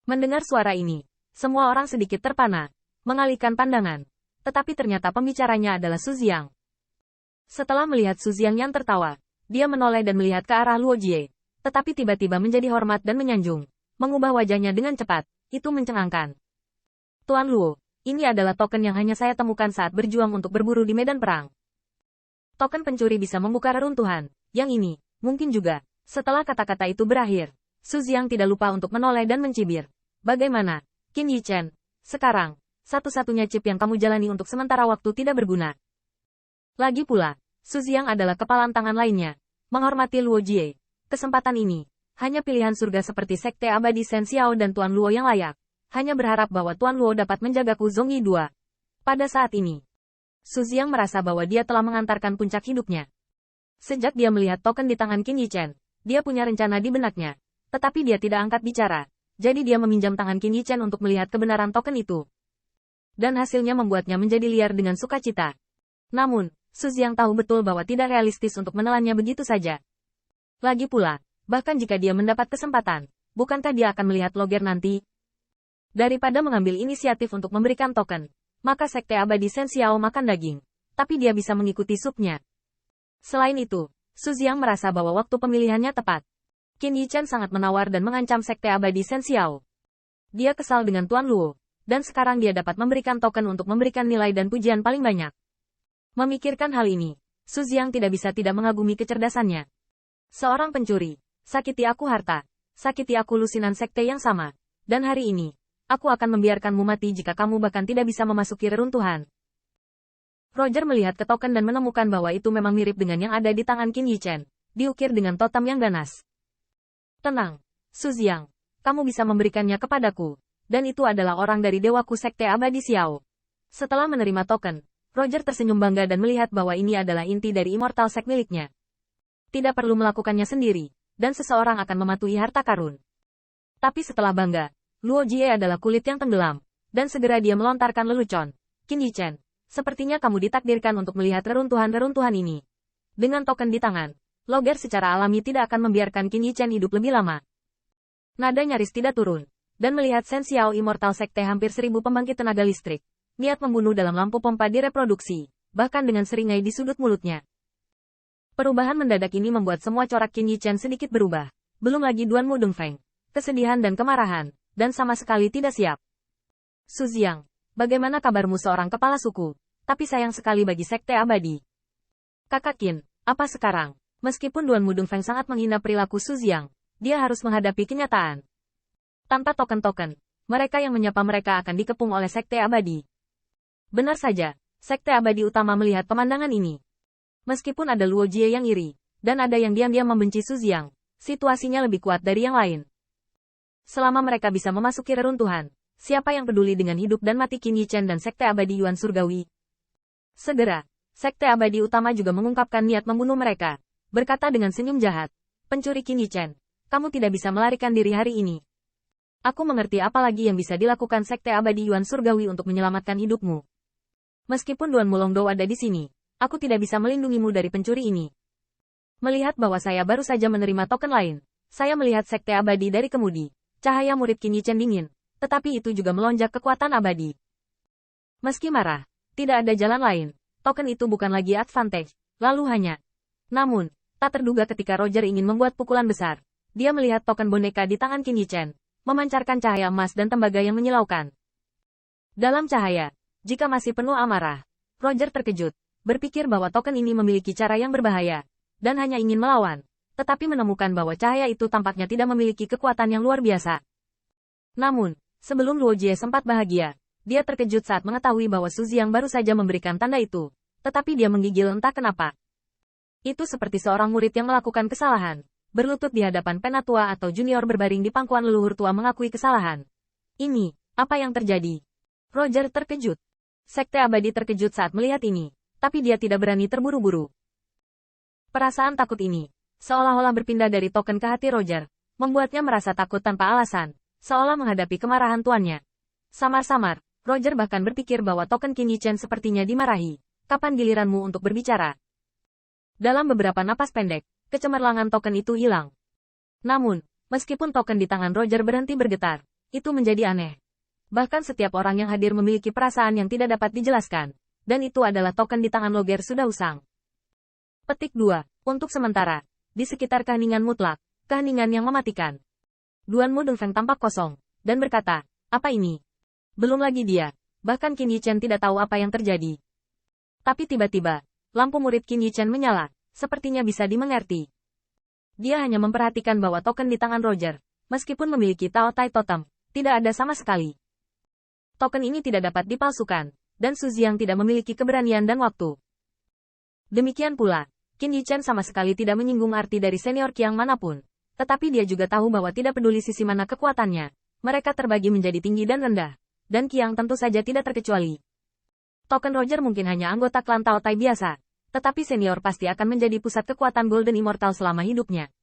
Mendengar suara ini, semua orang sedikit terpana, mengalihkan pandangan. Tetapi ternyata pembicaranya adalah Su Xiang. Setelah melihat Su Xiang yang tertawa, dia menoleh dan melihat ke arah Luo Jie. Tetapi tiba-tiba menjadi hormat dan menyanjung. Mengubah wajahnya dengan cepat, itu mencengangkan. Tuan Luo, ini adalah token yang hanya saya temukan saat berjuang untuk berburu di medan perang. Token pencuri bisa membuka reruntuhan. Yang ini, mungkin juga. Setelah kata-kata itu berakhir, Su Xiang tidak lupa untuk menoleh dan mencibir. Bagaimana, Qin Yichen? Sekarang, satu-satunya chip yang kamu jalani untuk sementara waktu tidak berguna. Lagi pula, Su Xiang adalah kepalan tangan lainnya. Menghormati Luo Jie. Kesempatan ini, hanya pilihan surga seperti Sekte Abadi Shen Xiao dan Tuan Luo yang layak. Hanya berharap bahwa Tuan Luo dapat menjagaku Zhong Yi II. Pada saat ini, Su Xiang merasa bahwa dia telah mengantarkan puncak hidupnya. Sejak dia melihat token di tangan Qin Yichen, dia punya rencana di benaknya. Tetapi dia tidak angkat bicara. Jadi dia meminjam tangan Qin Yichen untuk melihat kebenaran token itu. Dan hasilnya membuatnya menjadi liar dengan sukacita. Namun, Su Xiang tahu betul bahwa tidak realistis untuk menelannya begitu saja. Lagi pula, bahkan jika dia mendapat kesempatan, bukankah dia akan melihat loger nanti? Daripada mengambil inisiatif untuk memberikan token, maka Sekte Abadi Shen Xiao makan daging. Tapi dia bisa mengikuti supnya. Selain itu, Su Xiang merasa bahwa waktu pemilihannya tepat. Qin Yichen sangat menawar dan mengancam Sekte Abadi Shen Xiao. Dia kesal dengan Tuan Luo. Dan sekarang dia dapat memberikan token untuk memberikan nilai dan pujian paling banyak. Memikirkan hal ini, Su Xiang tidak bisa tidak mengagumi kecerdasannya. Seorang pencuri, sakiti aku harta, sakiti aku lusinan sekte yang sama. Dan hari ini, aku akan membiarkanmu mati jika kamu bahkan tidak bisa memasuki reruntuhan. Roger melihat ke token dan menemukan bahwa itu memang mirip dengan yang ada di tangan Qin Yichen, diukir dengan totem yang ganas. Tenang, Su Xiang, kamu bisa memberikannya kepadaku. Dan itu adalah orang dari dewaku Sekte Abadi Xiao. Setelah menerima token, Roger tersenyum bangga dan melihat bahwa ini adalah inti dari Immortal Sect miliknya. Tidak perlu melakukannya sendiri, dan seseorang akan mematuhi harta karun. Tapi setelah bangga, Luo Jie adalah kulit yang tenggelam, dan segera dia melontarkan lelucon. Qin Yichen, sepertinya kamu ditakdirkan untuk melihat reruntuhan-reruntuhan ini. Dengan token di tangan, loger secara alami tidak akan membiarkan Qin Yichen hidup lebih lama. Nada nyaris tidak turun. Dan melihat Shen Xiao Immortal Sekte hampir 1000 pembangkit tenaga listrik. Niat membunuh dalam lampu pompa direproduksi, bahkan dengan seringai di sudut mulutnya. Perubahan mendadak ini membuat semua corak Qin Yichen sedikit berubah. Belum lagi Duan Mu Dongfeng, kesedihan dan kemarahan, dan sama sekali tidak siap. Su Xiang, bagaimana kabarmu seorang kepala suku? Tapi sayang sekali bagi Sekte Abadi. Kakak Qin, apa sekarang? Meskipun Duan Mu Dongfeng sangat menghina perilaku Su Xiang, dia harus menghadapi kenyataan. Tanpa token-token, mereka yang menyapa mereka akan dikepung oleh Sekte Abadi. Benar saja, Sekte Abadi utama melihat pemandangan ini. Meskipun ada Luo Jie yang iri, dan ada yang diam-diam membenci Su Xiang, situasinya lebih kuat dari yang lain. Selama mereka bisa memasuki reruntuhan, siapa yang peduli dengan hidup dan mati Qin Yichen dan Sekte Abadi Yuan Surgawi? Segera, Sekte Abadi utama juga mengungkapkan niat membunuh mereka, berkata dengan senyum jahat, pencuri Qin Yichen, kamu tidak bisa melarikan diri hari ini. Aku mengerti apa lagi yang bisa dilakukan Sekte Abadi Yuan Surgawi untuk menyelamatkan hidupmu. Meskipun Duan Mulongdo ada di sini, aku tidak bisa melindungimu dari pencuri ini. Melihat bahwa saya baru saja menerima token lain, saya melihat Sekte Abadi dari kemudi. Cahaya murid Qin Yichen dingin, tetapi itu juga melonjak kekuatan abadi. Meski marah, tidak ada jalan lain. Token itu bukan lagi advantage, lalu hanya. Namun, tak terduga ketika Roger ingin membuat pukulan besar, dia melihat token boneka di tangan Qin Yichen. Memancarkan cahaya emas dan tembaga yang menyilaukan. Dalam cahaya, jika masih penuh amarah, Roger terkejut, berpikir bahwa token ini memiliki cara yang berbahaya, dan hanya ingin melawan, tetapi menemukan bahwa cahaya itu tampaknya tidak memiliki kekuatan yang luar biasa. Namun, sebelum Luo Jie sempat bahagia, dia terkejut saat mengetahui bahwa Su Xiang baru saja memberikan tanda itu, tetapi dia menggigil entah kenapa. Itu seperti seorang murid yang melakukan kesalahan. Berlutut di hadapan penatua atau junior berbaring di pangkuan leluhur tua mengakui kesalahan. Ini, apa yang terjadi? Roger terkejut. Sekte Abadi terkejut saat melihat ini, tapi dia tidak berani terburu-buru. Perasaan takut ini, seolah-olah berpindah dari token ke hati Roger, membuatnya merasa takut tanpa alasan, seolah menghadapi kemarahan tuannya. Samar-samar, Roger bahkan berpikir bahwa token Qin Yichen sepertinya dimarahi. Kapan giliranmu untuk berbicara? Dalam beberapa napas pendek, kecemerlangan token itu hilang. Namun, meskipun token di tangan Roger berhenti bergetar, Itu menjadi aneh. Bahkan setiap orang yang hadir memiliki perasaan yang tidak dapat dijelaskan. Dan itu adalah token di tangan Loger sudah usang. Petik 2. Untuk sementara, di sekitar keheningan mutlak, keheningan yang mematikan. Duan Mu Dongfeng tampak kosong, dan berkata, apa ini? Belum lagi dia. Bahkan Qin Yichen tidak tahu apa yang terjadi. Tapi tiba-tiba, lampu murid Qin Yichen menyala, sepertinya bisa dimengerti. Dia hanya memperhatikan bahwa token di tangan Roger, meskipun memiliki Tao Tai Totem, tidak ada sama sekali. Token ini tidak dapat dipalsukan, dan Su Jiang tidak memiliki keberanian dan waktu. Demikian pula, Qin Yichen sama sekali tidak menyinggung arti dari senior Qiang manapun. Tetapi dia juga tahu bahwa tidak peduli sisi mana kekuatannya, mereka terbagi menjadi tinggi dan rendah. Dan Qiang tentu saja tidak terkecuali. Token Roger mungkin hanya anggota klan Tao Tai biasa, tetapi senior pasti akan menjadi pusat kekuatan Golden Immortal selama hidupnya.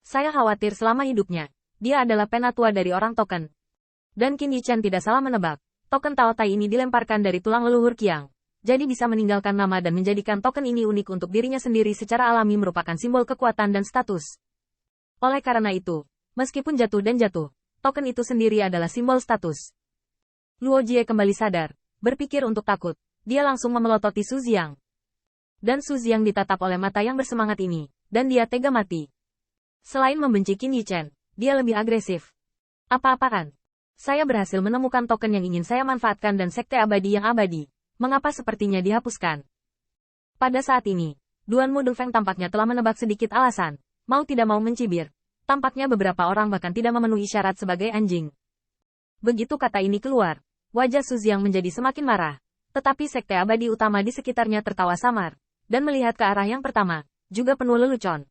Saya khawatir selama hidupnya, dia adalah penatua dari orang token. Dan Qin Yichen tidak salah menebak, token Tao Tai ini dilemparkan dari tulang leluhur Qiang. Jadi bisa meninggalkan nama dan menjadikan token ini unik untuk dirinya sendiri secara alami merupakan simbol kekuatan dan status. Oleh karena itu, meskipun jatuh dan jatuh, token itu sendiri adalah simbol status. Luo Jie kembali sadar, berpikir untuk takut, dia langsung memelototi Su Jiang. Dan Su Jiang ditatap oleh mata yang bersemangat ini, dan dia tega mati. Selain membenci Qin Yichen, dia lebih agresif. Apa-apaan? Saya berhasil menemukan token yang ingin saya manfaatkan dan sekte abadi yang abadi. Mengapa sepertinya dihapuskan? Pada saat ini, Duan Mu Dongfeng tampaknya telah menebak sedikit alasan. Mau tidak mau mencibir. Tampaknya beberapa orang bahkan tidak memenuhi syarat sebagai anjing. Begitu kata ini keluar, wajah Su Jiang menjadi semakin marah. Tetapi sekte abadi utama di sekitarnya tertawa samar. Dan melihat ke arah yang pertama, juga penuh lelucon.